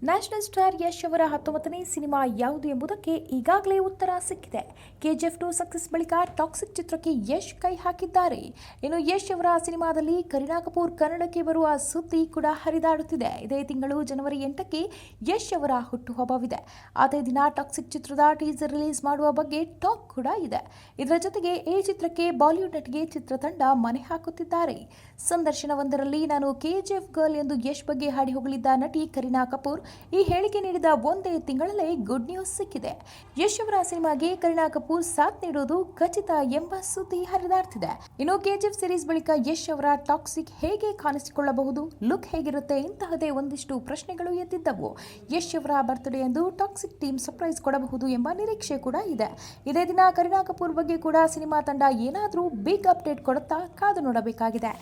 National star Yash ಅವರ 19ನೇ cinema ಯಾವುದು ಎಂಬುದಕ್ಕೆ ಈಗಾಗಲೇ ಉತ್ತರ ಸಿಕ್ಕಿದೆ. ಕೆಜಿಎಫ್ 2 ಸಕ್ಸಸ್ ಬಳಿಕ ಟಾಕ್ಸಿಕ್ ಚಿತ್ರಕ್ಕೆ ಯಶ್ ಕೈ ಹಾಕಿದ್ದಾರೆ. ಇನ್ನು ಯಶ್ ಅವರ ಸಿನಿಮಾದಲ್ಲಿ ಕರೀನಾ ಕಪೂರ್ ಕನ್ನಡಕ್ಕೆ ಬರುವ ಸುದ್ದಿ ಕೂಡ ಹರಿದಾಡುತ್ತಿದೆ. ಇದೇ ತಿಂಗಳು ಜನವರಿ 8ಕ್ಕೆ ಯಶ್ ಅವರ ಹುಟ್ಟುಹಬ್ಬವಿದೆ. ಅದೇ ದಿನ ಟಾಕ್ಸಿಕ್ ಚಿತ್ರದ ಟೀಸರ್ ರಿಲೀಸ್ ಮಾಡುವ ಬಗ್ಗೆ ಟಾಕ್ ಕೂಡ ಇದೆ. ಇದರ ಜೊತೆಗೆ ಈ ಚಿತ್ರಕ್ಕೆ ಬಾಲಿವುಡ್ ನಟಿಗೆ ಚಿತ್ರತಂಡ ಮನೆ ಹಾಕುತ್ತಿದ್ದಾರೆ. ಸಂದರ್ಶನವೊಂದರಲ್ಲಿ ನಾನು ಕೆಜಿಎಫ್ ಗರ್ಲ್ ಎಂದು ಯಶ್ ಬಗ್ಗೆ ಹಾಡಿ ಹೋಗಲಿದ್ದ ನಟಿ ಕರೀನಾ ಕಪೂರ್ ಈ ಹೇಳಿಕೆ ನೀಡಿದ ಒಂದೇ ತಿಂಗಳಲ್ಲೇ ಗುಡ್ ನ್ಯೂಸ್ ಸಿಕ್ಕಿದೆ. ಯಶ್ ಅವರ ಸಿನಿಮಾಗೆ ಕರೀನಾ ಕಪೂರ್ ಸಾಥ್ ನೀಡುವುದು ಖಚಿತ ಎಂಬ ಸುದ್ದಿ ಹರಿದಾಡ್ತಿದೆ. ಇನ್ನು ಕೆಜಿಎಫ್ ಸೀರೀಸ್ ಬಳಿಕ ಯಶ್ ಅವರ ಟಾಕ್ಸಿಕ್ ಹೇಗೆ ಕಾಣಿಸಿಕೊಳ್ಳಬಹುದು, ಲುಕ್ ಹೇಗಿರುತ್ತೆ, ಇಂತಹದೇ ಒಂದಿಷ್ಟು ಪ್ರಶ್ನೆಗಳು ಎದ್ದಿದ್ದವು. ಯಶ್ ಅವರ ಬರ್ತ್ಡೇ ಎಂದು ಟಾಕ್ಸಿಕ್ ಟೀಮ್ ಸರ್ಪ್ರೈಸ್ ಕೊಡಬಹುದು ಎಂಬ ನಿರೀಕ್ಷೆ ಕೂಡ ಇದೆ. ಇದೇ ದಿನ ಕರೀನಾ ಕಪೂರ್ ಬಗ್ಗೆ ಕೂಡ ಸಿನಿಮಾ ತಂಡ ಏನಾದರೂ ಬಿಗ್ ಅಪ್ಡೇಟ್ ಕೊಡುತ್ತಾ ಕಾದು ನೋಡಬೇಕಾಗಿದೆ.